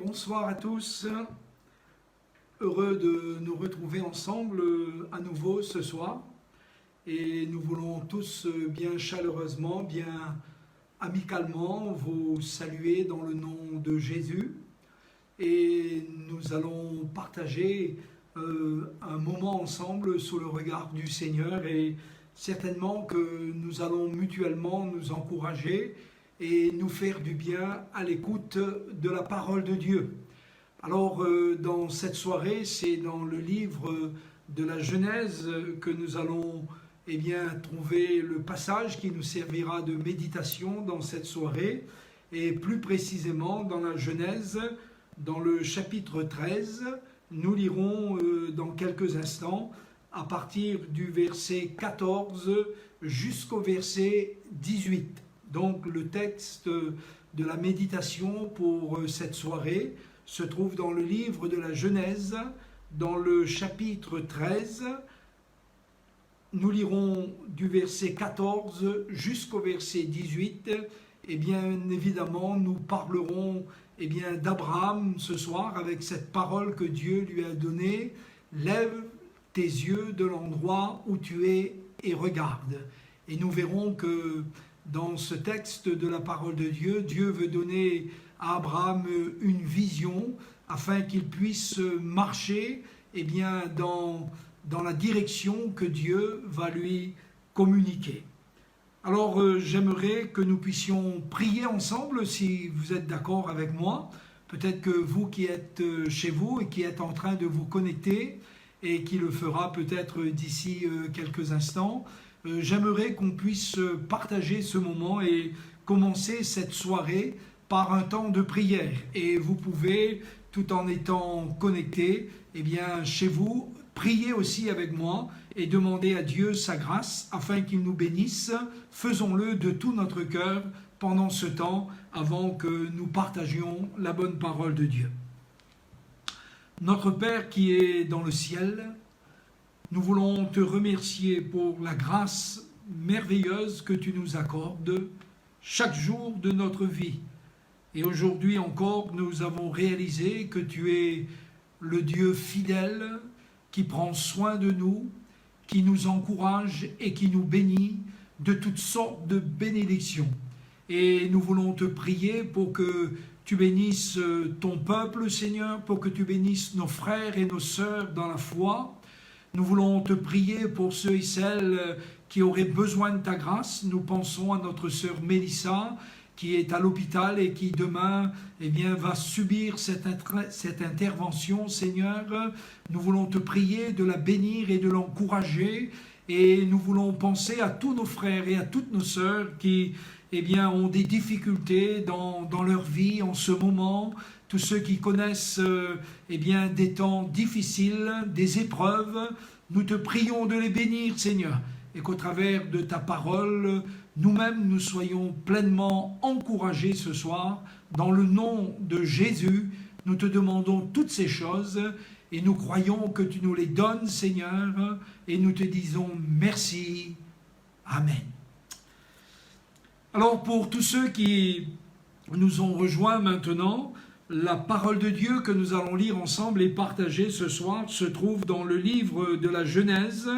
Bonsoir à tous, heureux de nous retrouver ensemble à nouveau ce soir et nous voulons tous bien chaleureusement, bien amicalement vous saluer dans le nom de Jésus et nous allons partager un moment ensemble sous le regard du Seigneur et certainement que nous allons mutuellement nous encourager et nous faire du bien à l'écoute de la parole de Dieu. Alors dans cette soirée, c'est dans le livre de la Genèse que nous allons trouver le passage qui nous servira de méditation dans cette soirée, et plus précisément dans la Genèse, dans le chapitre 13, nous lirons dans quelques instants à partir du verset 14 jusqu'au verset 18. Donc le texte de la méditation pour cette soirée se trouve dans le livre de la Genèse, dans le chapitre 13. Nous lirons du verset 14 jusqu'au verset 18. Et bien évidemment, nous parlerons d'Abraham ce soir avec cette parole que Dieu lui a donnée. Lève tes yeux de l'endroit où tu es et regarde. Et nous verrons que dans ce texte de la parole de Dieu, Dieu veut donner à Abraham une vision afin qu'il puisse marcher dans la direction que Dieu va lui communiquer. Alors j'aimerais que nous puissions prier ensemble si vous êtes d'accord avec moi. Peut-être que vous qui êtes chez vous et qui êtes en train de vous connecter et qui le fera peut-être d'ici quelques instants, j'aimerais qu'on puisse partager ce moment et commencer cette soirée par un temps de prière. Et vous pouvez, tout en étant connecté, chez vous, prier aussi avec moi et demander à Dieu sa grâce afin qu'il nous bénisse. Faisons-le de tout notre cœur pendant ce temps avant que nous partagions la bonne parole de Dieu. Notre Père qui est dans le ciel, nous voulons te remercier pour la grâce merveilleuse que tu nous accordes chaque jour de notre vie. Et aujourd'hui encore, nous avons réalisé que tu es le Dieu fidèle qui prend soin de nous, qui nous encourage et qui nous bénit de toutes sortes de bénédictions. Et nous voulons te prier pour que tu bénisses ton peuple, Seigneur, pour que tu bénisses nos frères et nos sœurs dans la foi. Nous voulons te prier pour ceux et celles qui auraient besoin de ta grâce. Nous pensons à notre sœur Mélissa qui est à l'hôpital et qui demain va subir cette intervention, Seigneur. Nous voulons te prier de la bénir et de l'encourager. Et nous voulons penser à tous nos frères et à toutes nos sœurs qui ont des difficultés dans leur vie en ce moment. Tous ceux qui connaissent des temps difficiles, des épreuves, nous te prions de les bénir, Seigneur, et qu'au travers de ta parole, nous-mêmes nous soyons pleinement encouragés ce soir. Dans le nom de Jésus, nous te demandons toutes ces choses et nous croyons que tu nous les donnes, Seigneur, et nous te disons merci. Amen. Alors pour tous ceux qui nous ont rejoints maintenant, la parole de Dieu que nous allons lire ensemble et partager ce soir se trouve dans le livre de la Genèse,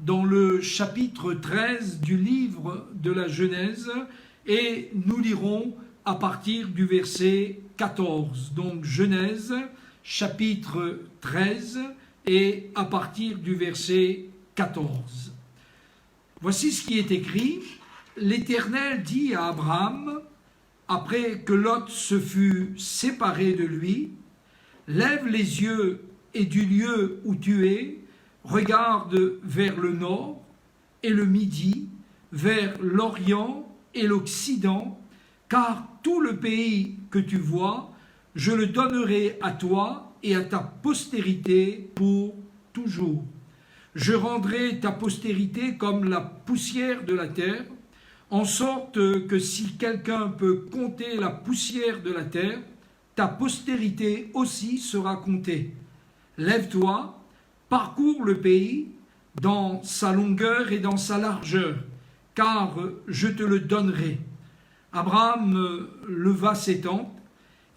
dans le chapitre 13 du livre de la Genèse, et nous lirons à partir du verset 14. Donc Genèse, chapitre 13, et à partir du verset 14. Voici ce qui est écrit. L'Éternel dit à Abraham, après que Lot se fut séparé de lui, « Lève les yeux et du lieu où tu es, regarde vers le nord et le midi, vers l'orient et l'occident, car tout le pays que tu vois, je le donnerai à toi et à ta postérité pour toujours. Je rendrai ta postérité comme la poussière de la terre, en sorte que si quelqu'un peut compter la poussière de la terre, ta postérité aussi sera comptée. Lève-toi, parcours le pays dans sa longueur et dans sa largeur, car je te le donnerai. Abraham leva ses tentes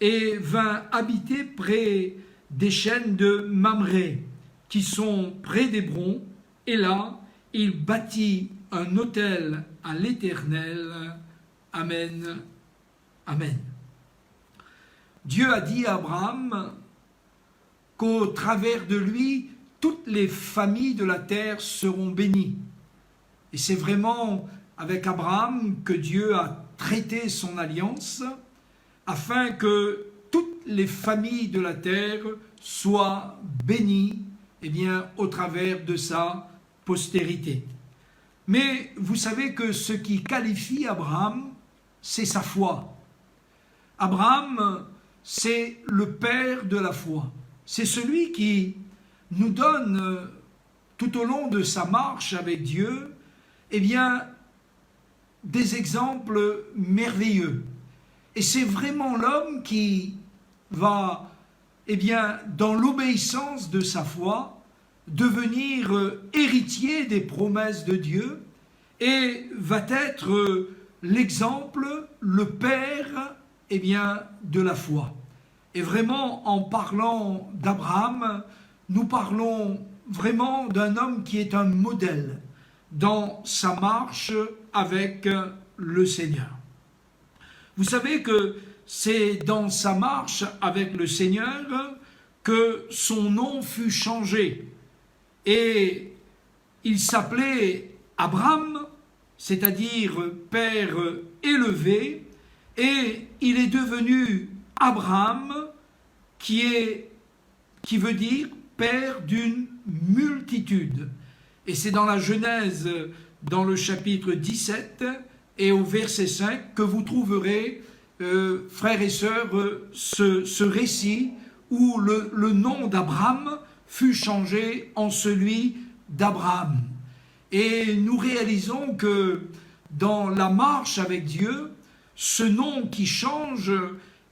et vint habiter près des chênes de Mamré, qui sont près d'Hébron, et là, il bâtit un autel à l'Éternel. Amen. Amen. Dieu a dit à Abraham qu'au travers de lui, toutes les familles de la terre seront bénies. Et c'est vraiment avec Abraham que Dieu a traité son alliance, afin que toutes les familles de la terre soient bénies, au travers de sa postérité. Mais vous savez que ce qui qualifie Abraham, c'est sa foi. Abraham, c'est le père de la foi. C'est celui qui nous donne, tout au long de sa marche avec Dieu, des exemples merveilleux. Et c'est vraiment l'homme qui va, dans l'obéissance de sa foi, devenir héritier des promesses de Dieu et va être l'exemple, le père, de la foi. Et vraiment, en parlant d'Abraham, nous parlons vraiment d'un homme qui est un modèle dans sa marche avec le Seigneur. Vous savez que c'est dans sa marche avec le Seigneur que son nom fut changé. Et il s'appelait Abraham, c'est-à-dire Père élevé, et il est devenu Abraham, qui veut dire Père d'une multitude. Et c'est dans la Genèse, dans le chapitre 17 et au verset 5, que vous trouverez, frères et sœurs, ce récit où le nom d'Abraham fut changé en celui d'Abraham. Et nous réalisons que dans la marche avec Dieu, ce nom qui change,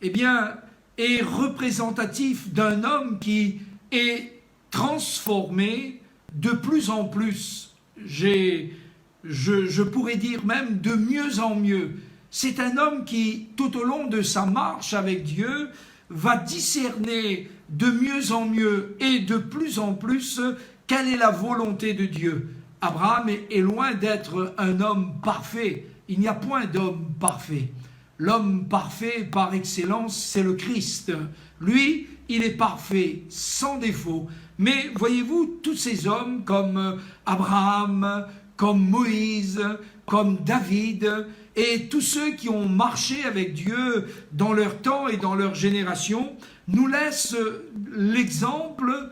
est représentatif d'un homme qui est transformé de plus en plus. Je pourrais dire même de mieux en mieux. C'est un homme qui, tout au long de sa marche avec Dieu, va discerner de mieux en mieux et de plus en plus quelle est la volonté de Dieu. Abraham est loin d'être un homme parfait. Il n'y a point d'homme parfait. L'homme parfait par excellence, c'est le Christ. Lui, il est parfait, sans défaut. Mais voyez-vous, tous ces hommes comme Abraham, comme Moïse, comme David, et tous ceux qui ont marché avec Dieu dans leur temps et dans leur génération, nous laissent l'exemple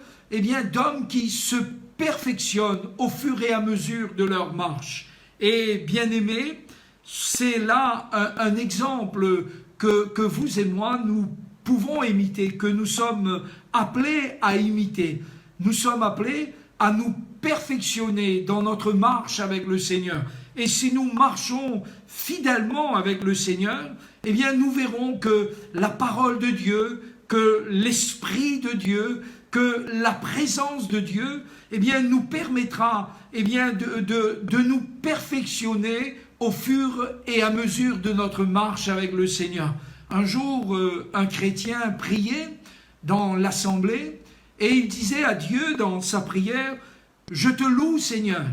d'hommes qui se perfectionnent au fur et à mesure de leur marche. Et bien aimés, c'est là un exemple que vous et moi, nous pouvons imiter, que nous sommes appelés à imiter. Nous sommes appelés à nous perfectionner dans notre marche avec le Seigneur. Et si nous marchons fidèlement avec le Seigneur, nous verrons que la parole de Dieu, que l'Esprit de Dieu, que la présence de Dieu, nous permettra de nous perfectionner au fur et à mesure de notre marche avec le Seigneur. Un jour, un chrétien priait dans l'assemblée et il disait à Dieu dans sa prière, « Je te loue, Seigneur ».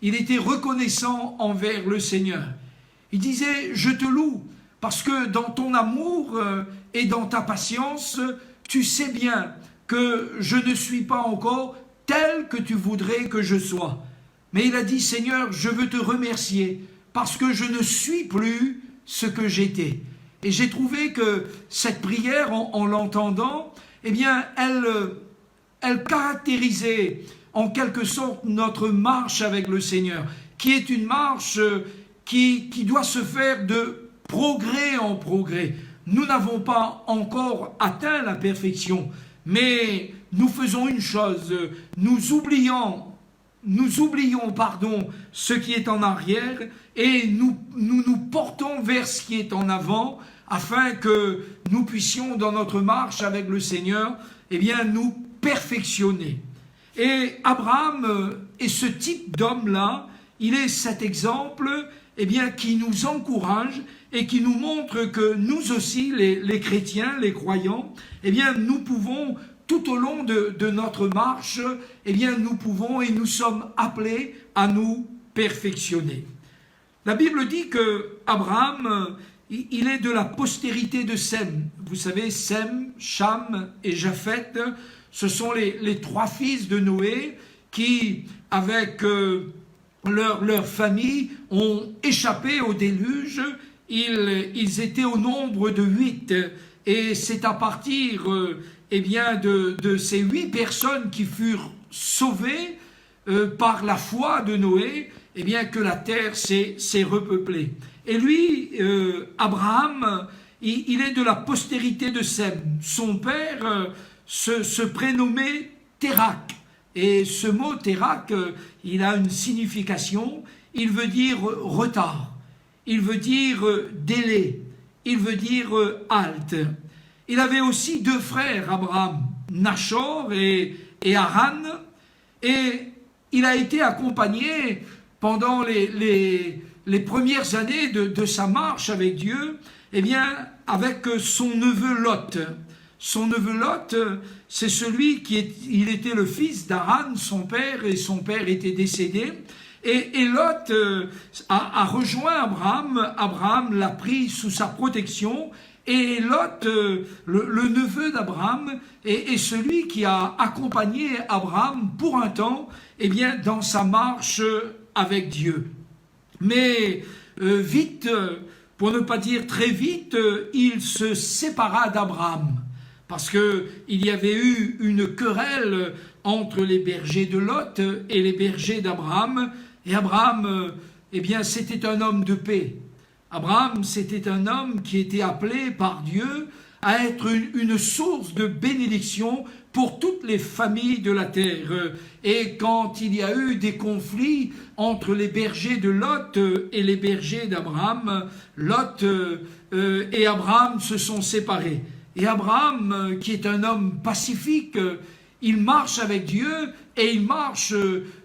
Il était reconnaissant envers le Seigneur. Il disait, « Je te loue, parce que dans ton amour et dans ta patience, tu sais bien que je ne suis pas encore tel que tu voudrais que je sois. » Mais il a dit, « Seigneur, je veux te remercier, parce que je ne suis plus ce que j'étais. » Et j'ai trouvé que cette prière, en l'entendant, elle caractérisait en quelque sorte notre marche avec le Seigneur, qui est une marche qui doit se faire de progrès en progrès. Nous n'avons pas encore atteint la perfection, mais nous faisons une chose, nous oublions ce qui est en arrière et nous portons vers ce qui est en avant afin que nous puissions dans notre marche avec le Seigneur nous perfectionner. Et Abraham est ce type d'homme-là, il est cet exemple eh bien, qui nous encourage et qui nous montre que nous aussi, les chrétiens, les croyants, eh bien, nous pouvons, tout au long de notre marche, eh bien, nous pouvons et nous sommes appelés à nous perfectionner. La Bible dit que Abraham, il est de la postérité de Sem. Vous savez, Sem, Cham et Japheth, ce sont les trois fils de Noé qui, avec leur famille, ont échappé au déluge. Ils étaient au nombre de 8. Et c'est à partir eh bien, de ces 8 personnes qui furent sauvées par la foi de Noé, eh bien, que la terre s'est repeuplée. Et lui, Abraham, il est de la postérité de Sem. Son père se prénommait Térak. Et ce mot Térak, il a une signification. Il veut dire retard. Il veut dire délai. Il veut dire halte. Il avait aussi 2 frères, Abraham, Nachor et Haran. Et il a été accompagné pendant les premières années de sa marche avec Dieu, eh bien, avec son neveu Lot. Son neveu Lot, c'est celui il était le fils d'Haran, son père, et son père était décédé. Et Lot a rejoint Abraham. Abraham l'a pris sous sa protection. Et Lot, le neveu d'Abraham, est celui qui a accompagné Abraham pour un temps, eh bien, dans sa marche avec Dieu. Mais vite, pour ne pas dire très vite, il se sépara d'Abraham. Parce qu'il y avait eu une querelle entre les bergers de Lot et les bergers d'Abraham. Et Abraham, eh bien, c'était un homme de paix. Abraham, c'était un homme qui était appelé par Dieu à être une source de bénédiction pour toutes les familles de la terre. Et quand il y a eu des conflits entre les bergers de Lot et les bergers d'Abraham, Lot et Abraham se sont séparés. Et Abraham, qui est un homme pacifique, il marche avec Dieu et il marche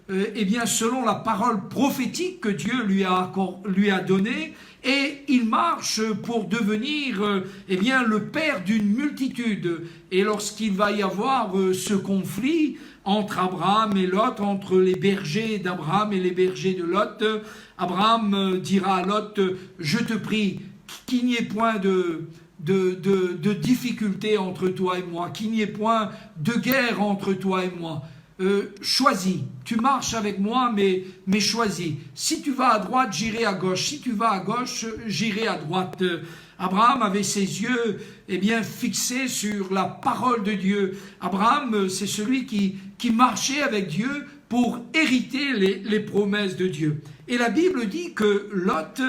eh bien, selon la parole prophétique que Dieu lui a donnée. Et il marche pour devenir eh bien, le père d'une multitude. Et lorsqu'il va y avoir ce conflit entre Abraham et Lot, entre les bergers d'Abraham et les bergers de Lot, Abraham dira à Lot, je te prie qu'il n'y ait point de difficulté entre toi et moi, qu'il n'y ait point de guerre entre toi et moi. Choisis, tu marches avec moi, mais choisis. Si tu vas à droite, j'irai à gauche. Si tu vas à gauche, j'irai à droite. Abraham avait ses yeux eh bien, fixés sur la parole de Dieu. Abraham, c'est celui qui marchait avec Dieu pour hériter les promesses de Dieu. Et la Bible dit que Lot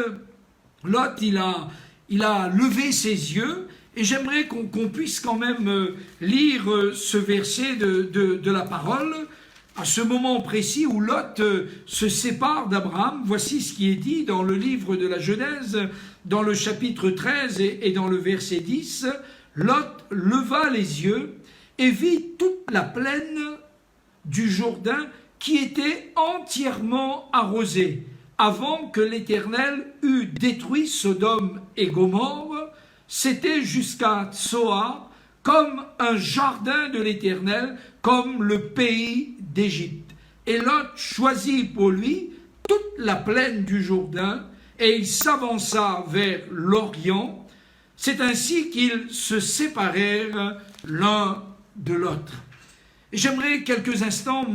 il a levé ses yeux. Et j'aimerais qu'on puisse quand même lire ce verset de la parole. À ce moment précis où Lot se sépare d'Abraham, voici ce qui est dit dans le livre de la Genèse, dans le chapitre 13 et dans le verset 10. Lot leva les yeux et vit toute la plaine du Jourdain qui était entièrement arrosée, avant que l'Éternel eût détruit Sodome et Gomorrhe. C'était jusqu'à Tsoar, comme un jardin de l'Éternel, comme le pays d'Égypte. Et Lot choisit pour lui toute la plaine du Jourdain, et il s'avança vers l'Orient. C'est ainsi qu'ils se séparèrent l'un de l'autre. J'aimerais quelques instants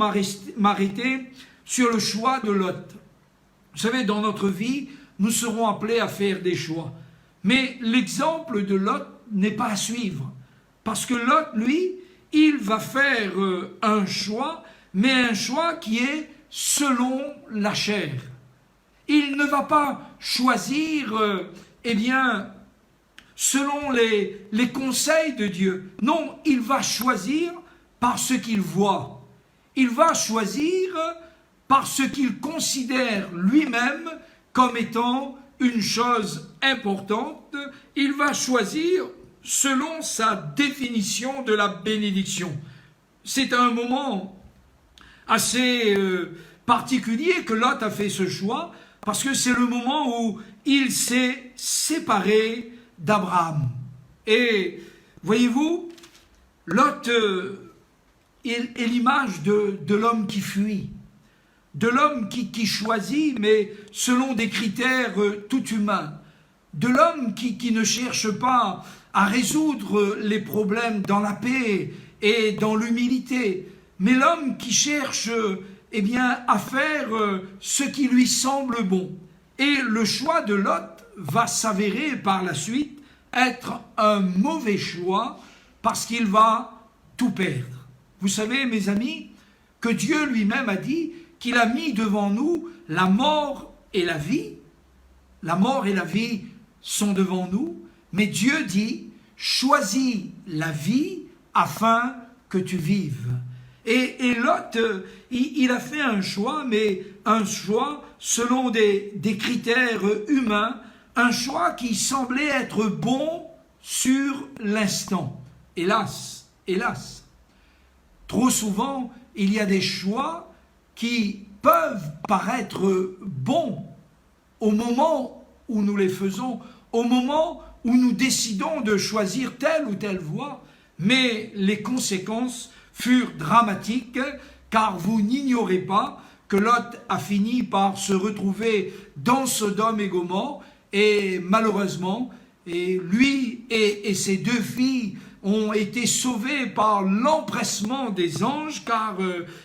m'arrêter sur le choix de Lot. Vous savez, dans notre vie, nous serons appelés à faire des choix. Mais l'exemple de Lot n'est pas à suivre. Parce que Lot, lui, il va faire un choix, mais un choix qui est selon la chair. Il ne va pas choisir, eh bien, selon les conseils de Dieu. Non, il va choisir par ce qu'il voit. Il va choisir par ce qu'il considère lui-même comme étant une chose importante. Il va choisir selon sa définition de la bénédiction. C'est un moment assez particulier que Lot a fait ce choix, parce que c'est le moment où il s'est séparé d'Abraham. Et voyez-vous, Lot est l'image de l'homme qui fuit, de l'homme qui choisit, mais selon des critères tout humains, de l'homme qui ne cherche pas à résoudre les problèmes dans la paix et dans l'humilité, mais l'homme qui cherche à faire ce qui lui semble bon. Et le choix de Lot va s'avérer par la suite être un mauvais choix parce qu'il va tout perdre. Vous savez, mes amis, que Dieu lui-même a dit qu'il a mis devant nous la mort et la vie. La mort et la vie sont devant nous, mais Dieu dit « choisis la vie afin que tu vives ». Et Lot, il a fait un choix, mais un choix selon des critères humains, un choix qui semblait être bon sur l'instant. Hélas, hélas, trop souvent, il y a des choix qui peuvent paraître bons au moment où nous les faisons, au moment où nous décidons de choisir telle ou telle voie, mais les conséquences furent dramatiques, car vous n'ignorez pas que Lot a fini par se retrouver dans Sodome et Gomorrhe, et malheureusement, lui et ses deux filles ont été sauvés par l'empressement des anges, car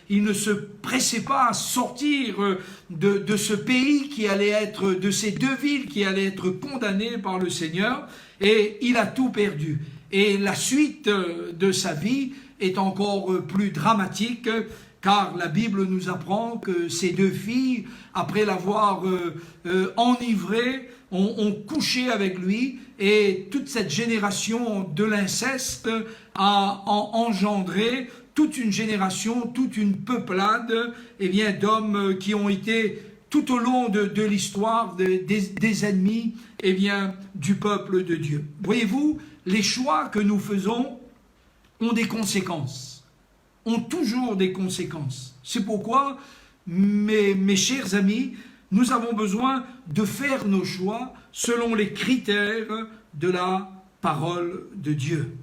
ils ne se pressaient pas à sortir de ce pays qui allait être, de ces deux villes qui allaient être condamnées par le Seigneur, et il a tout perdu. Et la suite de sa vie est encore plus dramatique, car la Bible nous apprend que ces deux filles, après l'avoir enivré, ont couché avec lui, et toute cette génération de l'inceste a engendré toute une génération, toute une peuplade d'hommes qui ont été tout au long de l'histoire des ennemis du peuple de Dieu. Voyez-vous, les choix que nous faisons ont des conséquences, ont toujours des conséquences. C'est pourquoi, mes chers amis, nous avons besoin de faire nos choix selon les critères de la parole de Dieu.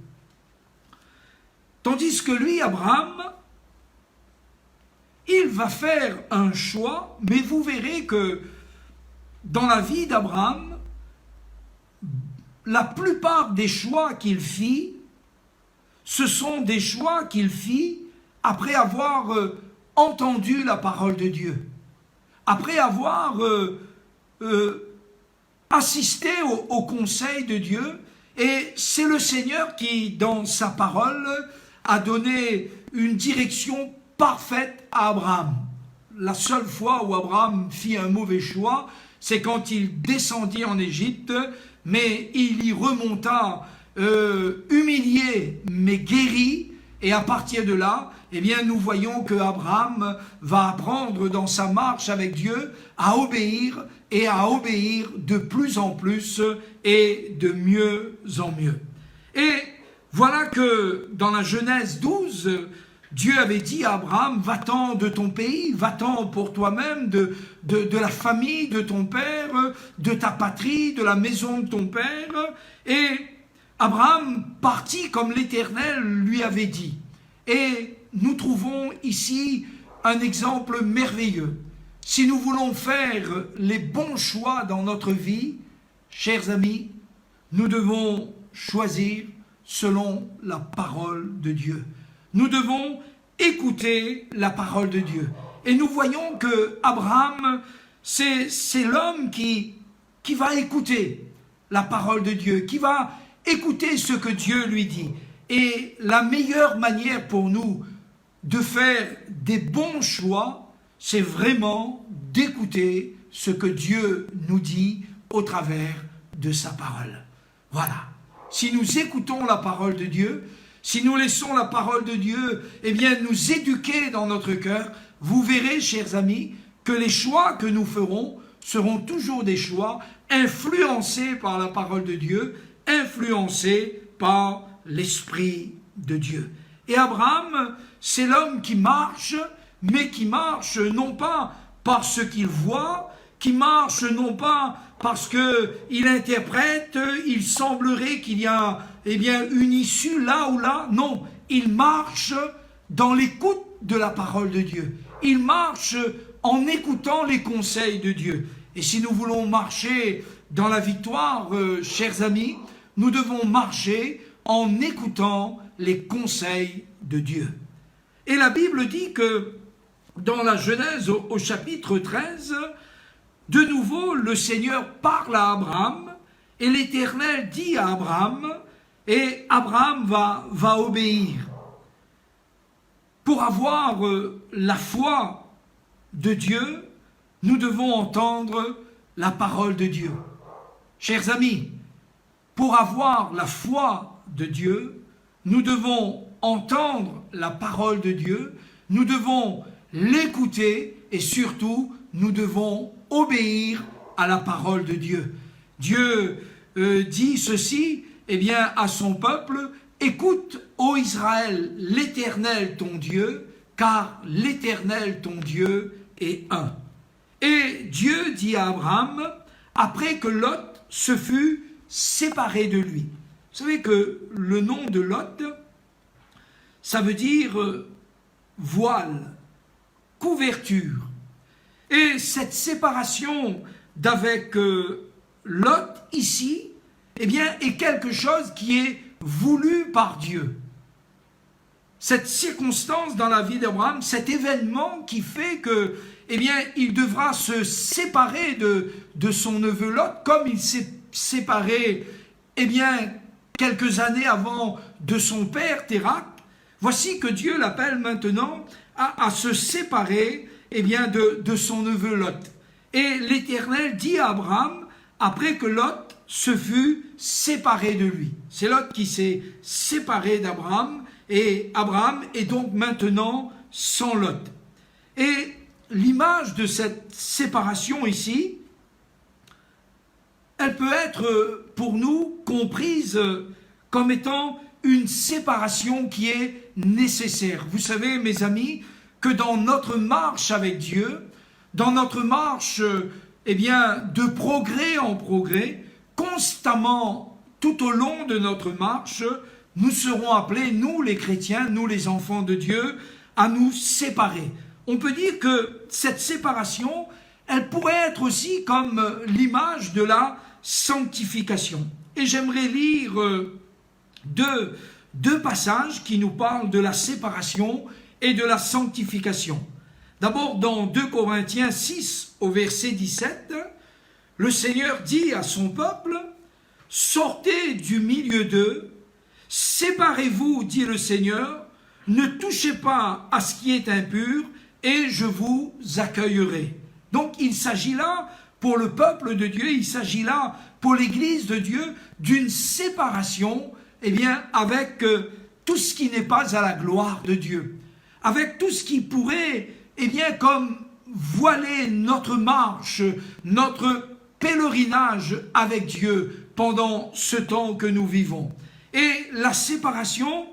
Tandis que lui, Abraham, il va faire un choix, mais vous verrez que dans la vie d'Abraham, la plupart des choix qu'il fit, ce sont des choix qu'il fit après avoir entendu la parole de Dieu, après avoir assisté au conseil de Dieu. Et c'est le Seigneur qui, dans sa parole, a donné une direction parfaite à Abraham. La seule fois où Abraham fit un mauvais choix, c'est quand il descendit en Égypte, mais il y remonta humilié mais guéri, et à partir de là, nous voyons que Abraham va apprendre dans sa marche avec Dieu à obéir, et à obéir de plus en plus et de mieux en mieux. Et voilà que dans la Genèse 12, Dieu avait dit à Abraham, va-t'en de ton pays, va-t'en pour toi-même de la famille de ton père, de ta patrie, de la maison de ton père. Et Abraham partit comme l'Éternel lui avait dit. Et nous trouvons ici un exemple merveilleux. Si nous voulons faire les bons choix dans notre vie, chers amis, nous devons choisir selon la parole de Dieu. Nous devons écouter la parole de Dieu. Et nous voyons que Abraham, c'est l'homme qui va écouter la parole de Dieu, qui va écouter ce que Dieu lui dit. Et la meilleure manière pour nous de faire des bons choix, c'est vraiment d'écouter ce que Dieu nous dit au travers de sa parole. Voilà. Si nous écoutons la parole de Dieu, si nous laissons la parole de Dieu nous éduquer dans notre cœur, vous verrez, chers amis, que les choix que nous ferons seront toujours des choix influencés par la parole de Dieu, influencés par l'Esprit de Dieu. Et Abraham, c'est l'homme qui marche, mais qui marche non pas par ce qu'il voit, qui marche non pas parce qu'il interprète, il semblerait qu'il y a une issue là ou là. Non, il marche dans l'écoute de la parole de Dieu. Il marche en écoutant les conseils de Dieu. Et si nous voulons marcher dans la victoire, chers amis, nous devons marcher en écoutant les conseils de Dieu. Et la Bible dit que dans la Genèse au chapitre 13, de nouveau le Seigneur parle à Abraham et l'Éternel dit à Abraham et Abraham va obéir. Pour avoir la foi de Dieu, nous devons entendre la parole de Dieu. Chers amis, pour avoir la foi de Dieu, nous devons entendre la parole de Dieu, nous devons l'écouter et surtout, nous devons obéir à la parole de Dieu. Dieu dit ceci à son peuple, « Écoute, ô Israël, l'Éternel ton Dieu, car l'Éternel ton Dieu est un. » Et Dieu dit à Abraham, après que Lot se fut séparé de lui. Vous savez que le nom de Lot, ça veut dire voile, couverture. Et cette séparation d'avec Lot ici, est quelque chose qui est voulu par Dieu. Cette circonstance dans la vie d'Abraham, cet événement qui fait que, il devra se séparer de son neveu Lot, comme il s'est séparé, quelques années avant de son père Térak. Voici que Dieu l'appelle maintenant à se séparer, de son neveu Lot. Et l'Éternel dit à Abraham, après que Lot se fut séparé de lui. C'est Lot qui s'est séparé d'Abraham, et Abraham est donc maintenant sans Lot. Et l'image de cette séparation ici, elle peut être pour nous comprise comme étant une séparation qui est nécessaire. Vous savez, mes amis, que dans notre marche avec Dieu, dans notre marche de progrès en progrès, constamment tout au long de notre marche, nous serons appelés, nous les chrétiens, nous les enfants de Dieu, à nous séparer. On peut dire que cette séparation, elle pourrait être aussi comme l'image de la sanctification. Et j'aimerais lire deux passages qui nous parlent de la séparation et de la sanctification. D'abord, dans 2 Corinthiens 6, au verset 17, le Seigneur dit à son peuple, « Sortez du milieu d'eux, séparez-vous, dit le Seigneur, ne touchez pas à ce qui est impur, et je vous accueillerai. » Donc, il s'agit là, pour le peuple de Dieu, il s'agit là, pour l'Église de Dieu, d'une séparation, avec tout ce qui n'est pas à la gloire de Dieu, avec tout ce qui pourrait, comme voiler notre marche, notre pèlerinage avec Dieu pendant ce temps que nous vivons. Et la séparation,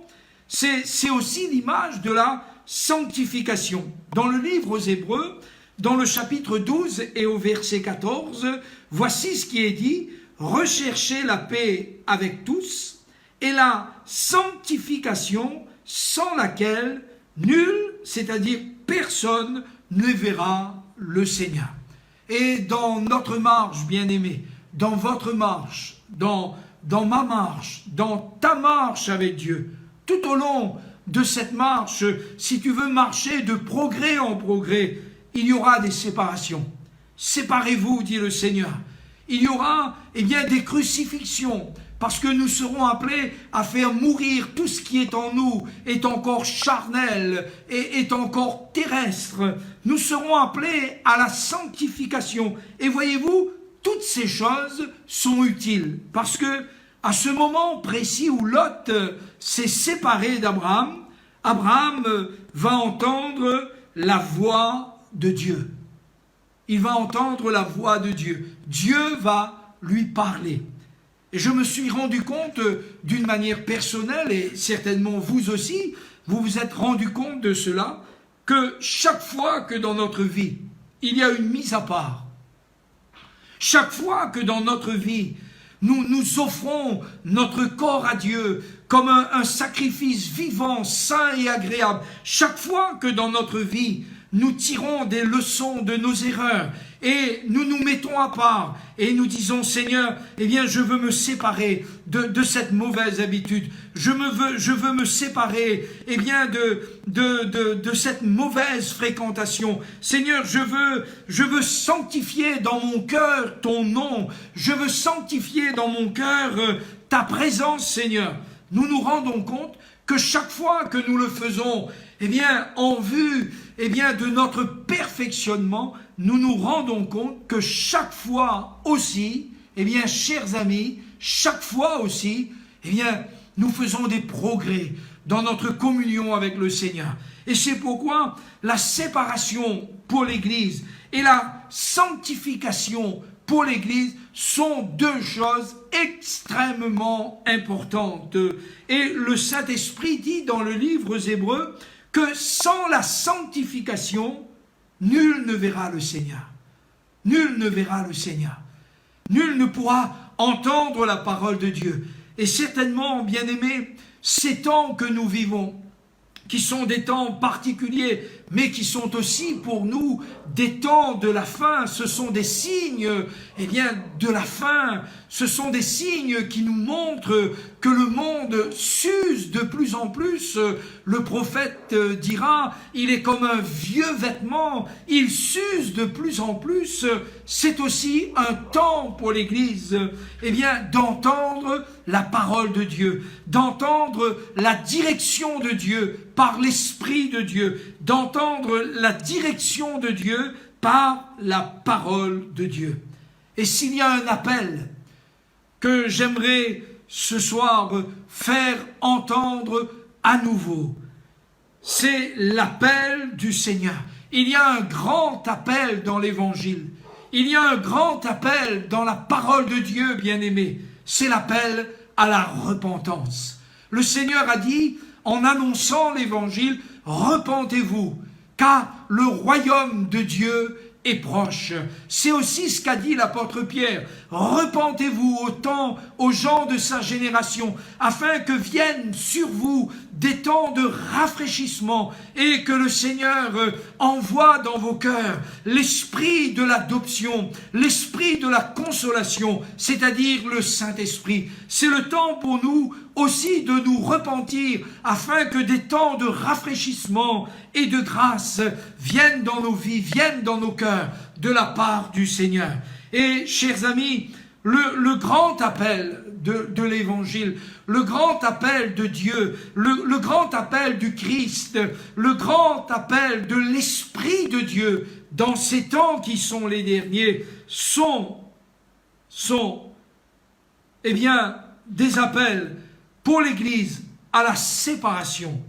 c'est aussi l'image de la sanctification. Dans le livre aux Hébreux, dans le chapitre 12 et au verset 14, voici ce qui est dit, « Recherchez la paix avec tous et la sanctification sans laquelle nul, c'est-à-dire personne, ne verra le Seigneur. » Et dans notre marche, bien-aimés, dans votre marche, dans ma marche, dans ta marche avec Dieu, tout au long de cette marche, si tu veux marcher de progrès en progrès, il y aura des séparations. Séparez-vous, dit le Seigneur. Il y aura, des crucifixions, parce que nous serons appelés à faire mourir tout ce qui est en nous, est encore charnel, et est encore terrestre. Nous serons appelés à la sanctification. Et voyez-vous, toutes ces choses sont utiles, parce que à ce moment précis où Lot s'est séparé d'Abraham, Abraham va entendre la voix de Dieu. Il va entendre la voix de Dieu. Dieu va lui parler. Et je me suis rendu compte d'une manière personnelle, et certainement vous aussi, vous vous êtes rendu compte de cela, que chaque fois que dans notre vie, il y a une mise à part, Chaque fois que dans notre vie, nous offrons notre corps à Dieu comme un sacrifice vivant, saint et agréable, chaque fois que dans notre vie, nous tirons des leçons de nos erreurs et nous nous mettons à part et nous disons, Seigneur, eh bien, je veux me séparer de cette mauvaise habitude. Je veux me séparer, eh bien, de cette mauvaise fréquentation. Seigneur, je veux sanctifier dans mon cœur ton nom. Je veux sanctifier dans mon cœur ta présence, Seigneur. Nous nous rendons compte que chaque fois que nous le faisons, eh bien, en vue, eh bien, de notre perfectionnement, nous nous rendons compte que chaque fois aussi, eh bien, chers amis, chaque fois aussi, eh bien, nous faisons des progrès dans notre communion avec le Seigneur. Et c'est pourquoi la séparation pour l'Église et la sanctification pour l'Église sont deux choses extrêmement importantes. Et le Saint-Esprit dit dans le livre aux Hébreux que sans la sanctification, nul ne verra le Seigneur. Nul ne verra le Seigneur. Nul ne pourra entendre la parole de Dieu. Et certainement, bien-aimés, ces temps que nous vivons, qui sont des temps particuliers, mais qui sont aussi pour nous des temps de la fin. Ce sont des signes, eh bien, de la fin. Ce sont des signes qui nous montrent que le monde s'use de plus en plus. Le prophète dira, il est comme un vieux vêtement, il s'use de plus en plus. C'est aussi un temps pour l'Église, eh bien, d'entendre la parole de Dieu, d'entendre la direction de Dieu par l'Esprit de Dieu, d'entendre la direction de Dieu par la parole de Dieu. Et s'il y a un appel que j'aimerais ce soir faire entendre à nouveau, c'est l'appel du Seigneur. Il y a un grand appel dans l'Évangile. Il y a un grand appel dans la parole de Dieu, bien-aimé. C'est l'appel à la repentance. Le Seigneur a dit, en annonçant l'Évangile, « Repentez-vous, car le royaume de Dieu est proche. » C'est aussi ce qu'a dit l'apôtre Pierre. « Repentez-vous autant aux gens de sa génération, afin que viennent sur vous des temps de rafraîchissement et que le Seigneur envoie dans vos cœurs l'esprit de l'adoption, l'esprit de la consolation, c'est-à-dire le Saint-Esprit. » C'est le temps pour nous aussi de nous repentir afin que des temps de rafraîchissement et de grâce viennent dans nos vies, viennent dans nos cœurs de la part du Seigneur. Et chers amis, le grand appel de l'Évangile, le grand appel de Dieu, le grand appel du Christ, le grand appel de l'Esprit de Dieu dans ces temps qui sont les derniers sont eh bien, des appels pour l'Église à la séparation,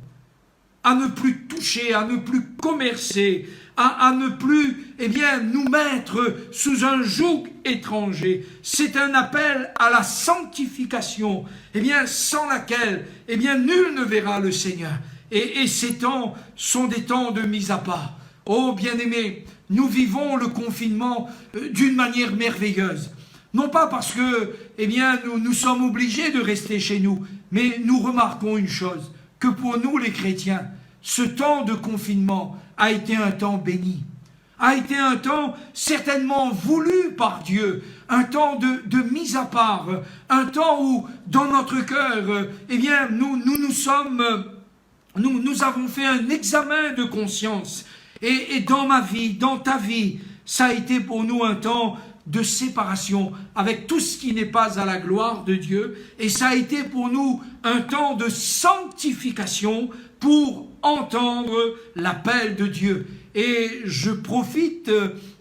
à ne plus toucher, à ne plus commercer, à ne plus, eh bien, nous mettre sous un joug étranger. C'est un appel à la sanctification, eh bien, sans laquelle, eh bien, nul ne verra le Seigneur. Et ces temps sont des temps de mise à part. Oh, bien-aimés, nous vivons le confinement d'une manière merveilleuse. Non pas parce que, eh bien, nous sommes obligés de rester chez nous, mais nous remarquons une chose, que pour nous les chrétiens, ce temps de confinement a été un temps béni, a été un temps certainement voulu par Dieu, un temps de mise à part, un temps où dans notre cœur, eh bien, nous avons fait un examen de conscience. Et dans ma vie, dans ta vie, ça a été pour nous un temps de séparation avec tout ce qui n'est pas à la gloire de Dieu. Et ça a été pour nous un temps de sanctification pour entendre l'appel de Dieu. Et je profite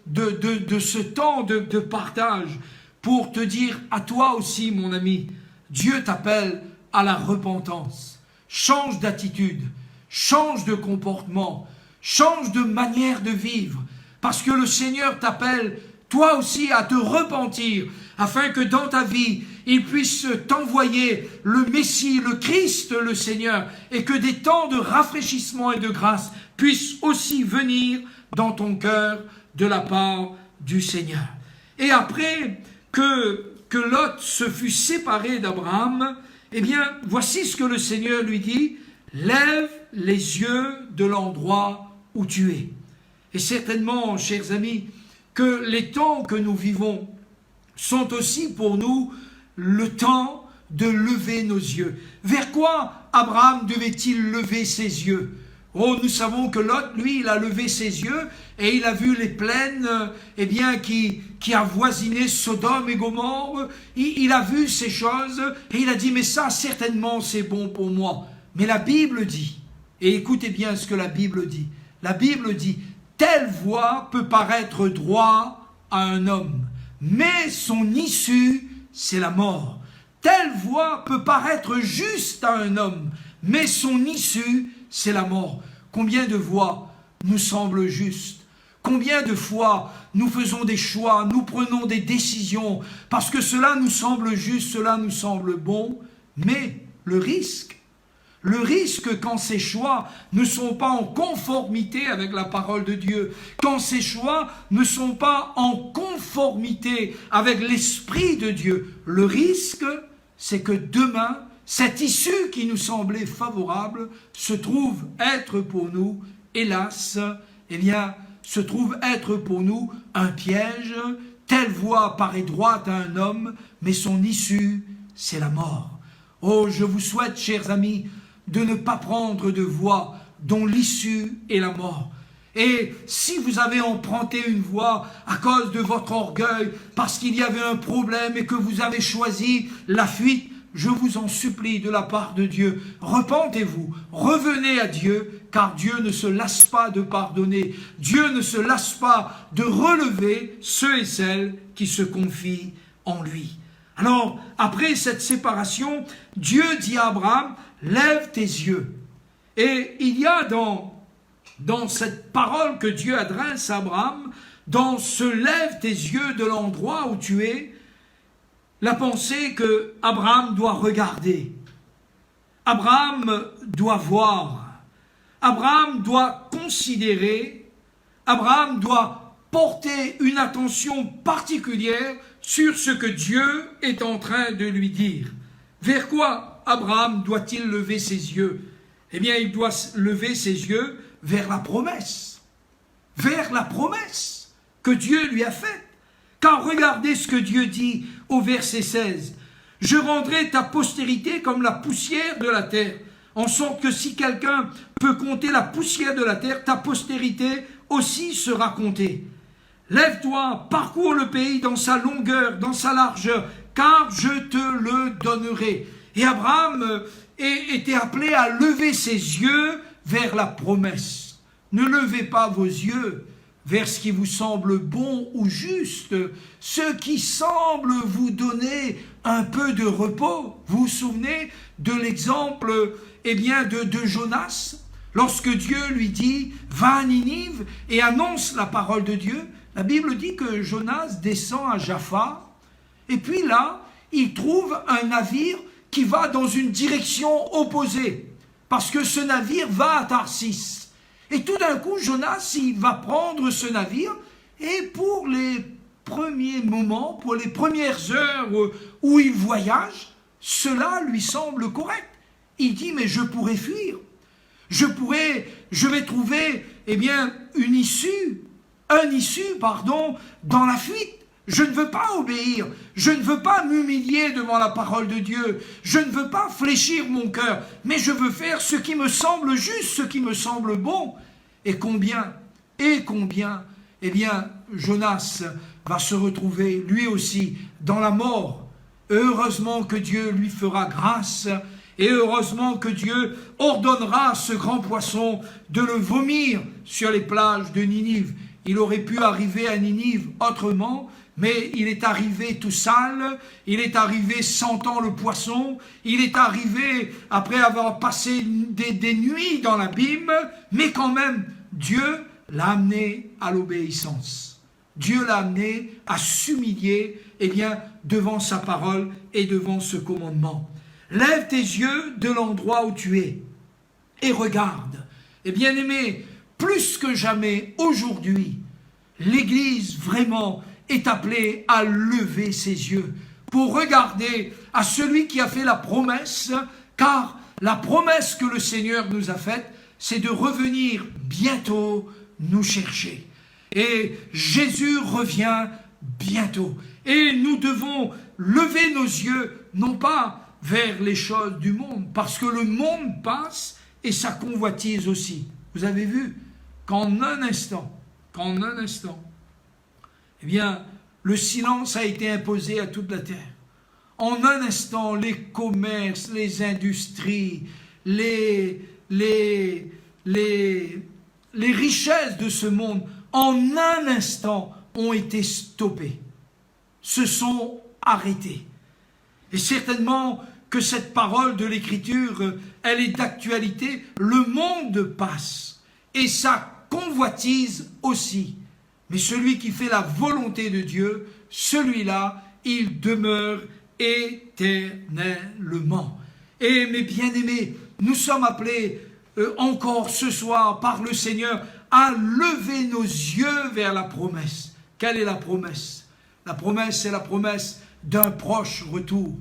de ce temps de partage pour te dire à toi aussi, mon ami, Dieu t'appelle à la repentance. Change d'attitude, change de comportement, change de manière de vivre, parce que le Seigneur t'appelle toi aussi à te repentir, afin que dans ta vie, il puisse t'envoyer le Messie, le Christ, le Seigneur, et que des temps de rafraîchissement et de grâce puissent aussi venir dans ton cœur de la part du Seigneur. Et après que Lot se fut séparé d'Abraham, eh bien, voici ce que le Seigneur lui dit, lève les yeux de l'endroit où tu es. Et certainement, chers amis, que les temps que nous vivons sont aussi pour nous le temps de lever nos yeux. Vers quoi Abraham devait-il lever ses yeux? Oh, nous savons que Lot, lui, il a levé ses yeux et il a vu les plaines qui avoisinaient Sodome et Gomorrhe. Il a vu ces choses et il a dit, mais ça, certainement, c'est bon pour moi. Mais la Bible dit, et écoutez bien ce que la Bible dit, telle voie peut paraître droit à un homme, mais son issue, c'est la mort. Telle voie peut paraître juste à un homme, mais son issue, c'est la mort. Combien de voies nous semblent justes? Combien de fois nous faisons des choix, nous prenons des décisions, parce que cela nous semble juste, cela nous semble bon, mais le risque quand ces choix ne sont pas en conformité avec la parole de Dieu, quand ces choix ne sont pas en conformité avec l'Esprit de Dieu, le risque, c'est que demain, cette issue qui nous semblait favorable se trouve être pour nous, hélas, se trouve être pour nous un piège. Telle voie paraît droite à un homme, mais son issue, c'est la mort. Oh, je vous souhaite, chers amis, de ne pas prendre de voie dont l'issue est la mort. Et si vous avez emprunté une voie à cause de votre orgueil, parce qu'il y avait un problème et que vous avez choisi la fuite, je vous en supplie de la part de Dieu, repentez-vous, revenez à Dieu, car Dieu ne se lasse pas de pardonner. Dieu ne se lasse pas de relever ceux et celles qui se confient en lui. Alors, après cette séparation, Dieu dit à Abraham, lève tes yeux. Et il y a dans cette parole que Dieu adresse à Abraham, dans ce lève tes yeux de l'endroit où tu es, la pensée que Abraham doit regarder, Abraham doit voir, Abraham doit considérer, Abraham doit porter une attention particulière sur ce que Dieu est en train de lui dire. Vers quoi Abraham doit-il lever ses yeux? Eh bien, il doit lever ses yeux vers la promesse que Dieu lui a faite. Car regardez ce que Dieu dit au verset 16. « Je rendrai ta postérité comme la poussière de la terre, en sorte que si quelqu'un peut compter la poussière de la terre, ta postérité aussi sera comptée. Lève-toi, parcours le pays dans sa longueur, dans sa largeur, car je te le donnerai. » Et Abraham était appelé à lever ses yeux vers la promesse. Ne levez pas vos yeux vers ce qui vous semble bon ou juste, ce qui semble vous donner un peu de repos. Vous vous souvenez de l'exemple de Jonas, lorsque Dieu lui dit « Va à Ninive et annonce la parole de Dieu ». La Bible dit que Jonas descend à Jaffa, et puis là, il trouve un navire qui va dans une direction opposée, parce que ce navire va à Tarsis. Et tout d'un coup, Jonas, il va prendre ce navire, et pour les premiers moments, pour les premières heures où il voyage, cela lui semble correct. Il dit, mais je pourrais fuir. Je vais trouver, une issue dans la fuite. Je ne veux pas obéir, je ne veux pas m'humilier devant la parole de Dieu, je ne veux pas fléchir mon cœur, mais je veux faire ce qui me semble juste, ce qui me semble bon. Et combien, Jonas va se retrouver lui aussi dans la mort. Heureusement que Dieu lui fera grâce, et heureusement que Dieu ordonnera à ce grand poisson de le vomir sur les plages de Ninive. Il aurait pu arriver à Ninive autrement, mais il est arrivé tout sale, il est arrivé sentant le poisson, il est arrivé après avoir passé des nuits dans l'abîme, mais quand même, Dieu l'a amené à l'obéissance. Dieu l'a amené à s'humilier, devant sa parole et devant ce commandement. Lève tes yeux de l'endroit où tu es et regarde. Et bien-aimé, plus que jamais aujourd'hui, l'Église vraiment est appelé à lever ses yeux pour regarder à celui qui a fait la promesse, car la promesse que le Seigneur nous a faite, c'est de revenir bientôt nous chercher. Et Jésus revient bientôt. Et nous devons lever nos yeux, non pas vers les choses du monde, parce que le monde passe et sa convoitise aussi. Vous avez vu qu'en un instant, eh bien, le silence a été imposé à toute la terre. En un instant, les commerces, les industries, les richesses de ce monde, en un instant, ont été stoppées, se sont arrêtées. Et certainement que cette parole de l'Écriture, elle est d'actualité. Le monde passe et sa convoitise aussi. Mais celui qui fait la volonté de Dieu, celui-là, il demeure éternellement. Et mes bien-aimés, nous sommes appelés encore ce soir par le Seigneur à lever nos yeux vers la promesse. Quelle est la promesse? La promesse, c'est la promesse d'un proche retour.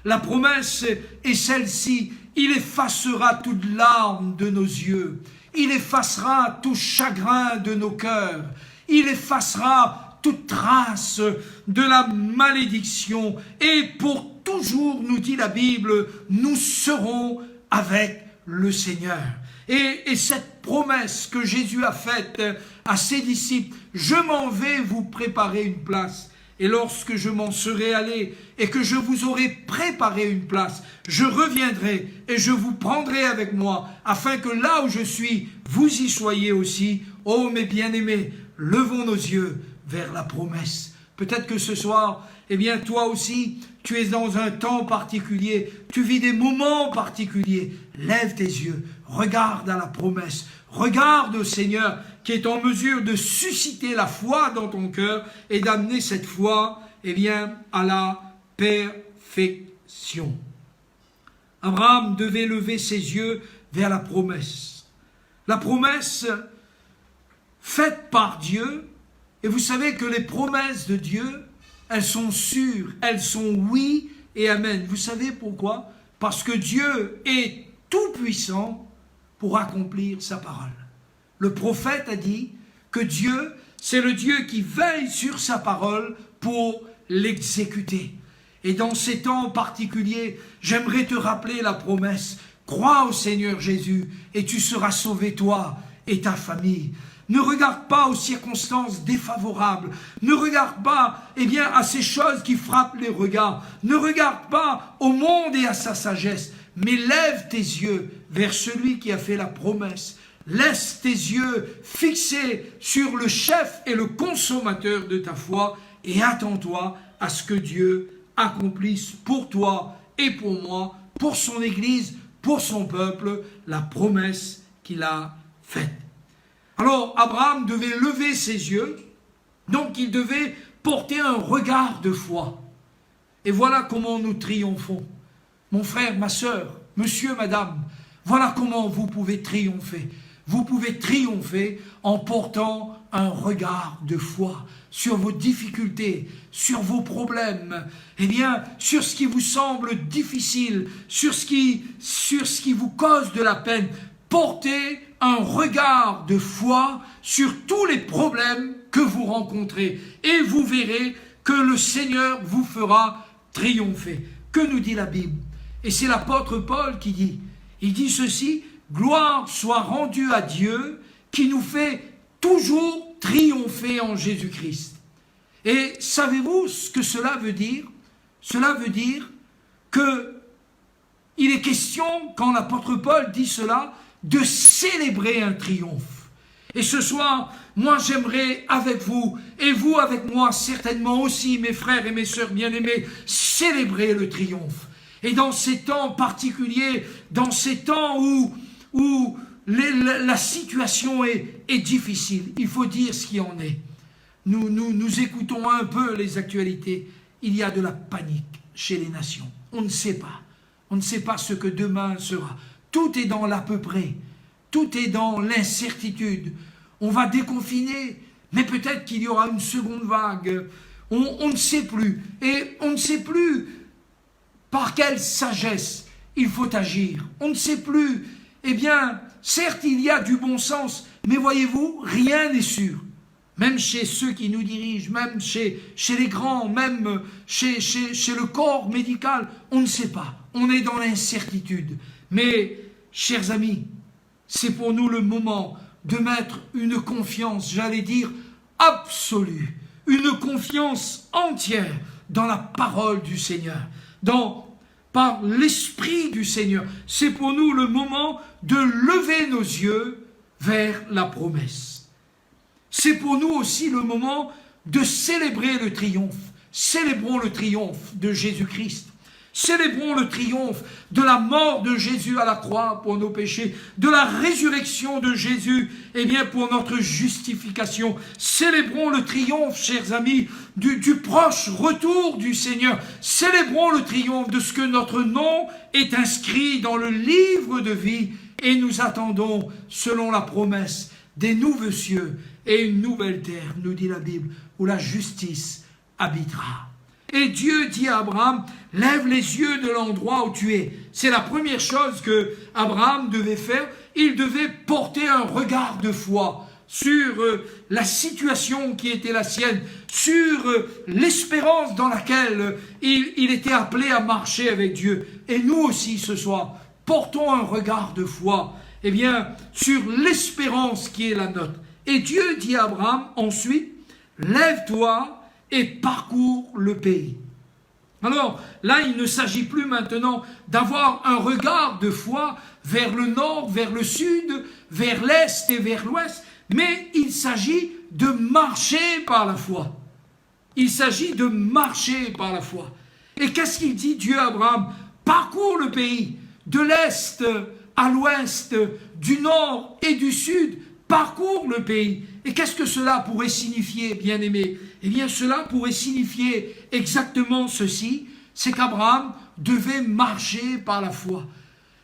La promesse est celle-ci: il effacera toute larme de nos yeux, il effacera tout chagrin de nos cœurs, il effacera toute trace de la malédiction, et pour toujours, nous dit la Bible, nous serons avec le Seigneur. Et cette promesse que Jésus a faite à ses disciples: je m'en vais vous préparer une place. Et lorsque je m'en serai allé et que je vous aurai préparé une place, je reviendrai et je vous prendrai avec moi, afin que là où je suis, vous y soyez aussi. Oh mes bien-aimés, levons nos yeux vers la promesse. Peut-être que ce soir, eh bien toi aussi, tu es dans un temps particulier, tu vis des moments particuliers. Lève tes yeux, regarde à la promesse, regarde au Seigneur qui est en mesure de susciter la foi dans ton cœur et d'amener cette foi, eh bien, à la perfection. Abraham devait lever ses yeux vers la promesse. La promesse faite par Dieu. Et vous savez que les promesses de Dieu, elles sont sûres, elles sont oui et amen. Vous savez pourquoi? Parce que Dieu est tout puissant pour accomplir sa parole. Le prophète a dit que Dieu, c'est le Dieu qui veille sur sa parole pour l'exécuter. Et dans ces temps particuliers, j'aimerais te rappeler la promesse: crois au Seigneur Jésus et tu seras sauvé, toi et ta famille. Ne regarde pas aux circonstances défavorables. Ne regarde pas, eh bien, à ces choses qui frappent les regards. Ne regarde pas au monde et à sa sagesse. Mais lève tes yeux vers celui qui a fait la promesse. Laisse tes yeux fixés sur le chef et le consommateur de ta foi et attends-toi à ce que Dieu accomplisse pour toi et pour moi, pour son Église, pour son peuple, la promesse qu'il a faite. Alors Abraham devait lever ses yeux, donc il devait porter un regard de foi. Et voilà comment nous triomphons. Mon frère, ma sœur, monsieur, madame, voilà comment vous pouvez triompher. Vous pouvez triompher en portant un regard de foi sur vos difficultés, sur vos problèmes, eh bien, sur ce qui vous semble difficile, sur ce qui vous cause de la peine. Portez un regard de foi sur tous les problèmes que vous rencontrez et vous verrez que le Seigneur vous fera triompher. Que nous dit la Bible? Et c'est l'apôtre Paul qui dit, il dit ceci: gloire soit rendue à Dieu qui nous fait toujours triompher en Jésus-Christ. Et savez-vous ce que cela veut dire? Cela veut dire que il est question, quand l'apôtre Paul dit cela, de célébrer un triomphe. Et ce soir, moi j'aimerais avec vous, et vous avec moi certainement aussi, mes frères et mes sœurs bien-aimés, célébrer le triomphe. Et dans ces temps particuliers, dans ces temps où la situation est difficile, il faut dire ce qu'il en est. Nous écoutons un peu les actualités. Il y a de la panique chez les nations. On ne sait pas. On ne sait pas ce que demain sera. Tout est dans l'à peu près. Tout est dans l'incertitude. On va déconfiner, Mais peut-être qu'il y aura une seconde vague. On ne sait plus. Et on ne sait plus par quelle sagesse il faut agir. On ne sait plus. Eh bien, certes, il y a du bon sens, mais voyez-vous, rien n'est sûr. Même chez ceux qui nous dirigent, même chez les grands, même chez le corps médical, on ne sait pas. On est dans l'incertitude. Mais, chers amis, c'est pour nous le moment de mettre une confiance, j'allais dire, absolue, une confiance entière dans la parole du Seigneur, par l'Esprit du Seigneur. C'est pour nous le moment de lever nos yeux vers la promesse. C'est pour nous aussi le moment de célébrer le triomphe. Célébrons le triomphe de Jésus-Christ. Célébrons le triomphe de la mort de Jésus à la croix pour nos péchés, de la résurrection de Jésus, eh bien pour notre justification. Célébrons le triomphe, chers amis, du proche retour du Seigneur. Célébrons le triomphe de ce que notre nom est inscrit dans le livre de vie et nous attendons, selon la promesse, des nouveaux cieux et une nouvelle terre, nous dit la Bible, où la justice habitera. Et Dieu dit à Abraham, lève les yeux de l'endroit où tu es. C'est la première chose que Abraham devait faire. Il devait porter un regard de foi sur la situation qui était la sienne, sur l'espérance dans laquelle il était appelé à marcher avec Dieu. Et nous aussi ce soir, portons un regard de foi, eh bien, sur l'espérance qui est la nôtre. Et Dieu dit à Abraham ensuite, lève-toi et parcours le pays. Alors là, il ne s'agit plus maintenant d'avoir un regard de foi vers le nord, vers le sud, vers l'est et vers l'ouest, mais il s'agit de marcher par la foi. Il s'agit de marcher par la foi. Et qu'est-ce qu'il dit Dieu à Abraham? Parcours le pays, de l'est à l'ouest, du nord et du sud, parcours le pays. Et qu'est-ce que cela pourrait signifier, bien-aimés? Eh bien, cela pourrait signifier exactement ceci, c'est qu'Abraham devait marcher par la foi.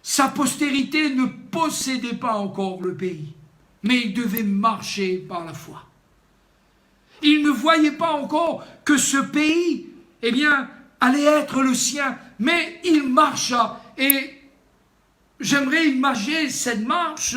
Sa postérité ne possédait pas encore le pays, mais il devait marcher par la foi. Il ne voyait pas encore que ce pays, eh bien, allait être le sien, mais il marcha. Et j'aimerais imaginer cette marche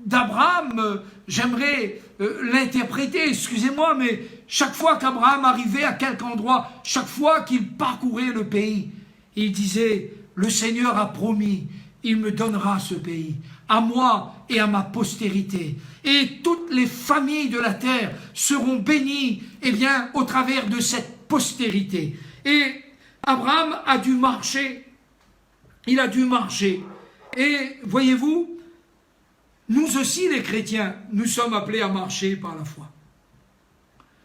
d'Abraham, j'aimerais l'interpréter, excusez-moi, mais chaque fois qu'Abraham arrivait à quelque endroit, chaque fois qu'il parcourait le pays, il disait, le Seigneur a promis, il me donnera ce pays, à moi et à ma postérité. Et toutes les familles de la terre seront bénies, eh bien, au travers de cette postérité. Et Abraham a dû marcher, il a dû marcher. Et voyez-vous, nous aussi les chrétiens, nous sommes appelés à marcher par la foi.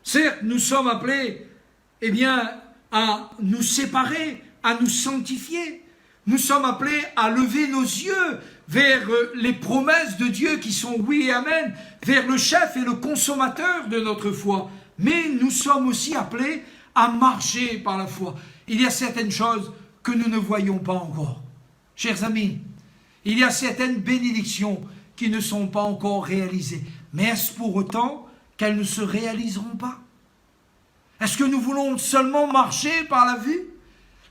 Certes, nous sommes appelés, eh bien, à nous séparer, à nous sanctifier. Nous sommes appelés à lever nos yeux vers les promesses de Dieu qui sont oui et amen, vers le chef et le consommateur de notre foi. Mais nous sommes aussi appelés à marcher par la foi. Il y a certaines choses que nous ne voyons pas encore. Chers amis, il y a certaines bénédictions qui ne sont pas encore réalisées. Mais est-ce pour autant qu'elles ne se réaliseront pas? Est-ce que nous voulons seulement marcher par la vue?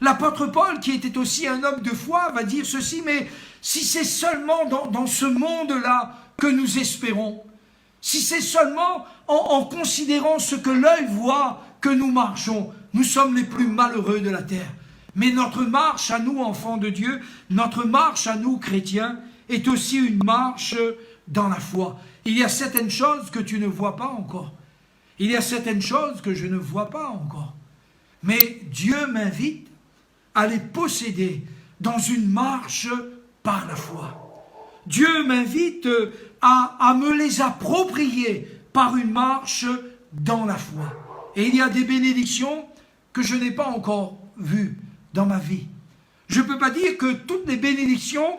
L'apôtre Paul, qui était aussi un homme de foi, va dire ceci, mais si c'est seulement dans ce monde-là que nous espérons, si c'est seulement en considérant ce que l'œil voit que nous marchons, nous sommes les plus malheureux de la terre. Mais notre marche à nous, enfants de Dieu, notre marche à nous, chrétiens, est aussi une marche dans la foi. Il y a certaines choses que tu ne vois pas encore. Il y a certaines choses que je ne vois pas encore. Mais Dieu m'invite à les posséder dans une marche par la foi. Dieu m'invite à me les approprier par une marche dans la foi. Et il y a des bénédictions que je n'ai pas encore vues dans ma vie. Je ne peux pas dire que toutes les bénédictions,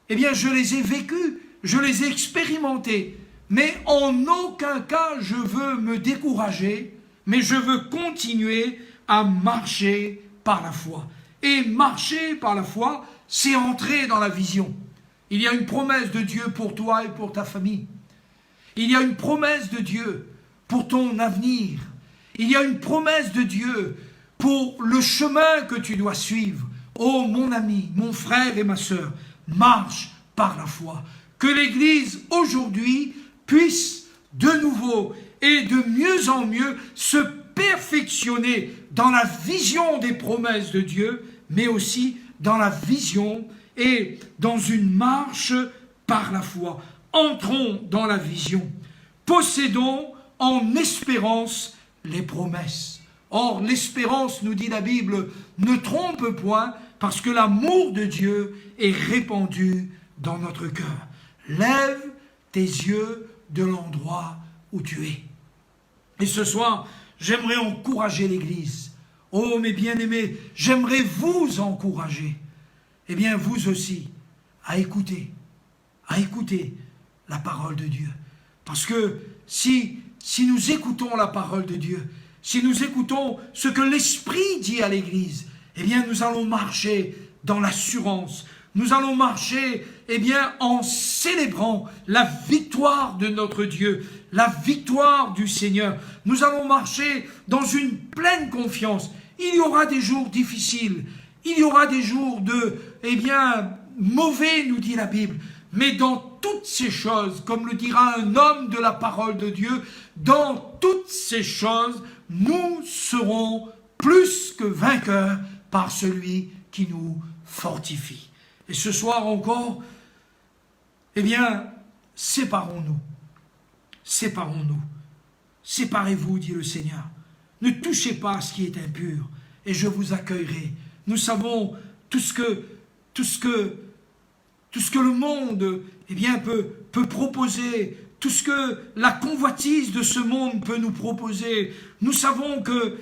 eh bien, je les ai vécues, je les ai expérimentées. Mais en aucun cas, je veux me décourager, mais je veux continuer à marcher par la foi. Et marcher par la foi, c'est entrer dans la vision. Il y a une promesse de Dieu pour toi et pour ta famille. Il y a une promesse de Dieu pour ton avenir. Il y a une promesse de Dieu pour le chemin que tu dois suivre. Oh mon ami, mon frère et ma sœur, marche par la foi. Que l'Église aujourd'hui puisse de nouveau et de mieux en mieux se perfectionner dans la vision des promesses de Dieu, mais aussi dans la vision et dans une marche par la foi. Entrons dans la vision. Possédons en espérance les promesses. Or, l'espérance, nous dit la Bible, ne trompe point, parce que l'amour de Dieu est répandu dans notre cœur. Lève tes yeux de l'endroit où tu es. Et ce soir, j'aimerais encourager l'Église. Oh, mes bien-aimés, j'aimerais vous encourager. Eh bien, vous aussi, à écouter la parole de Dieu. Parce que si nous écoutons la parole de Dieu, si nous écoutons ce que l'Esprit dit à l'Église, eh bien, nous allons marcher dans l'assurance. Nous allons marcher, eh bien, en célébrant la victoire de notre Dieu, la victoire du Seigneur. Nous allons marcher dans une pleine confiance. Il y aura des jours difficiles, il y aura des jours mauvais, nous dit la Bible. Mais dans toutes ces choses, comme le dira un homme de la parole de Dieu, dans toutes ces choses, nous serons plus que vainqueurs par celui qui nous fortifie. Et ce soir encore, eh bien, séparons-nous. Séparons-nous. Séparez-vous, dit le Seigneur. Ne touchez pas à ce qui est impur, et je vous accueillerai. Nous savons tout ce que le monde peut proposer, tout ce que la convoitise de ce monde peut nous proposer. Nous savons que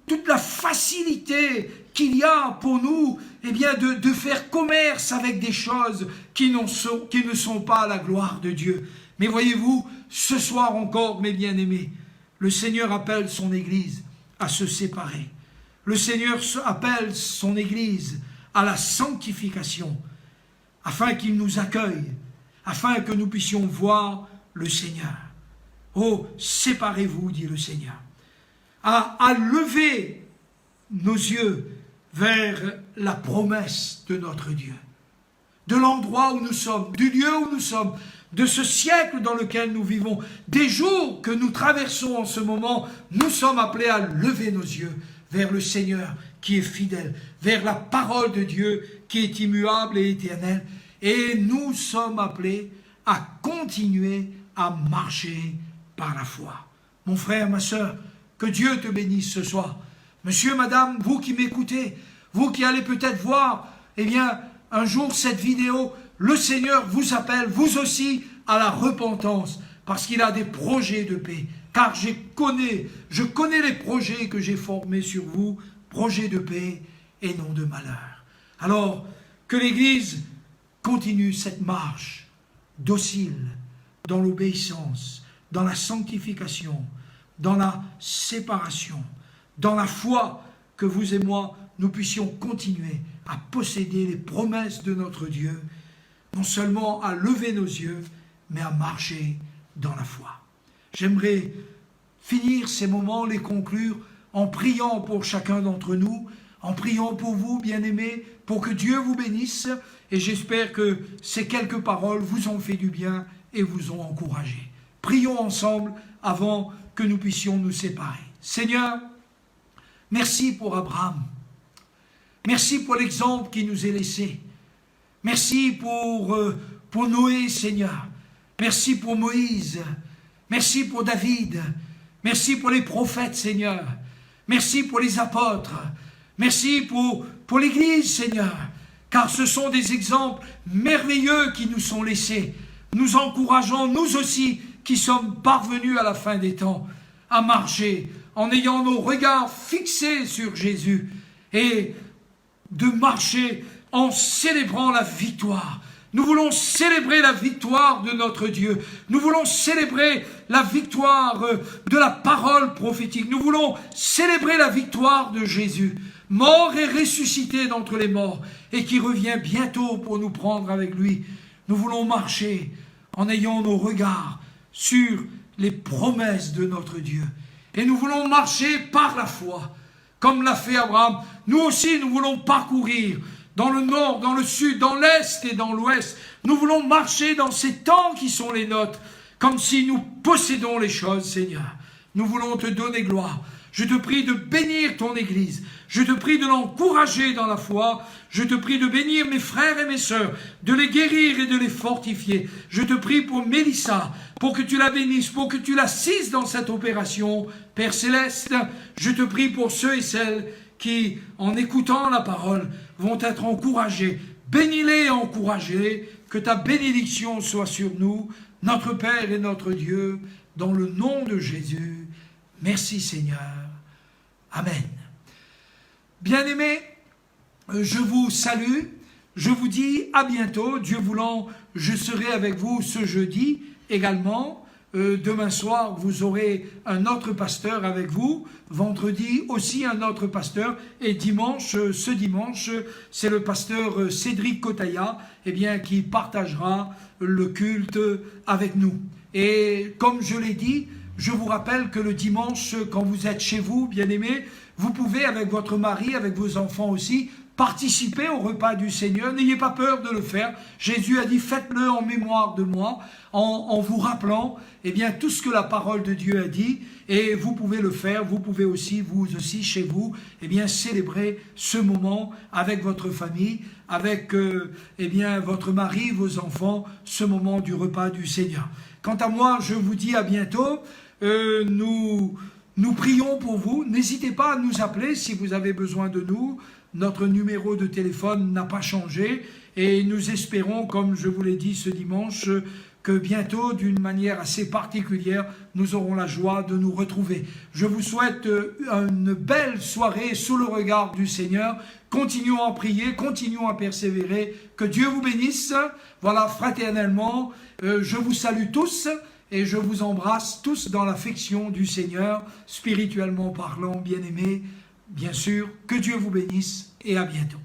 toute la facilité qu'il y a pour nous de faire commerce avec des choses qui ne sont pas à la gloire de Dieu. Mais voyez-vous, ce soir encore, mes bien-aimés, le Seigneur appelle son Église à se séparer. Le Seigneur appelle son Église à la sanctification, afin qu'il nous accueille, afin que nous puissions voir le Seigneur. Oh, séparez-vous, dit le Seigneur, à lever nos yeux vers la promesse de notre Dieu, de l'endroit où nous sommes, du lieu où nous sommes, de ce siècle dans lequel nous vivons, des jours que nous traversons en ce moment. Nous sommes appelés à lever nos yeux vers le Seigneur qui est fidèle, vers la parole de Dieu qui est immuable et éternelle. Et nous sommes appelés à continuer à marcher par la foi. Mon frère, ma sœur, que Dieu te bénisse ce soir. Monsieur, madame, vous qui m'écoutez, vous qui allez peut-être voir, un jour cette vidéo, le Seigneur vous appelle, vous aussi, à la repentance, parce qu'il a des projets de paix. Car je connais les projets que j'ai formés sur vous, projets de paix et non de malheur. Alors, que l'Église continue cette marche docile dans l'obéissance, dans la sanctification, dans la séparation, dans la foi, que vous et moi, nous puissions continuer à posséder les promesses de notre Dieu, non seulement à lever nos yeux, mais à marcher dans la foi. J'aimerais finir ces moments, les conclure, en priant pour chacun d'entre nous, en priant pour vous, bien-aimés, pour que Dieu vous bénisse, et j'espère que ces quelques paroles vous ont fait du bien et vous ont encouragé. Prions ensemble avant que nous puissions nous séparer. Seigneur, merci pour Abraham. Merci pour l'exemple qui nous est laissé. Merci pour Noé, Seigneur. Merci pour Moïse. Merci pour David. Merci pour les prophètes, Seigneur. Merci pour les apôtres. Merci pour l'Église, Seigneur. Car ce sont des exemples merveilleux qui nous sont laissés. Nous encourageons, nous aussi, qui sommes parvenus à la fin des temps, à marcher en ayant nos regards fixés sur Jésus et de marcher en célébrant la victoire. Nous voulons célébrer la victoire de notre Dieu. Nous voulons célébrer la victoire de la parole prophétique. Nous voulons célébrer la victoire de Jésus, mort et ressuscité d'entre les morts, et qui revient bientôt pour nous prendre avec lui. Nous voulons marcher en ayant nos regards sur les promesses de notre Dieu. Et nous voulons marcher par la foi, comme l'a fait Abraham. Nous aussi, nous voulons parcourir dans le nord, dans le sud, dans l'est et dans l'ouest. Nous voulons marcher dans ces temps qui sont les nôtres, comme si nous possédons les choses, Seigneur. Nous voulons te donner gloire. Je te prie de bénir ton Église. Je te prie de l'encourager dans la foi. Je te prie de bénir mes frères et mes sœurs, de les guérir et de les fortifier. Je te prie pour Mélissa, pour que tu la bénisses, pour que tu l'assistes dans cette opération. Père Céleste, je te prie pour ceux et celles qui, en écoutant la parole, vont être encouragés. Bénis-les et encourage-les. Que ta bénédiction soit sur nous, notre Père et notre Dieu, dans le nom de Jésus. Merci Seigneur. Amen. Bien-aimés, je vous salue. Je vous dis à bientôt. Dieu voulant, je serai avec vous ce jeudi également. Demain soir, vous aurez un autre pasteur avec vous. Vendredi aussi un autre pasteur. Et dimanche, ce dimanche, c'est le pasteur Cédric Kotaya, qui partagera le culte avec nous. Et comme je l'ai dit, je vous rappelle que le dimanche, quand vous êtes chez vous, bien-aimés, vous pouvez avec votre mari, avec vos enfants aussi, participer au repas du Seigneur. N'ayez pas peur de le faire. Jésus a dit, faites-le en mémoire de moi, en vous rappelant tout ce que la parole de Dieu a dit. Et vous pouvez le faire. Vous pouvez aussi, vous aussi, chez vous, célébrer ce moment avec votre famille, avec votre mari, vos enfants, ce moment du repas du Seigneur. Quant à moi, je vous dis à bientôt. Nous prions pour vous. N'hésitez pas à nous appeler si vous avez besoin de nous. Notre numéro de téléphone n'a pas changé et nous espérons, comme je vous l'ai dit ce dimanche, que bientôt, d'une manière assez particulière, nous aurons la joie de nous retrouver. Je vous souhaite une belle soirée sous le regard du Seigneur. Continuons à prier, continuons à persévérer. Que Dieu vous bénisse. Voilà, fraternellement, je vous salue tous. Et je vous embrasse tous dans l'affection du Seigneur, spirituellement parlant, bien-aimés. Bien sûr, que Dieu vous bénisse et à bientôt.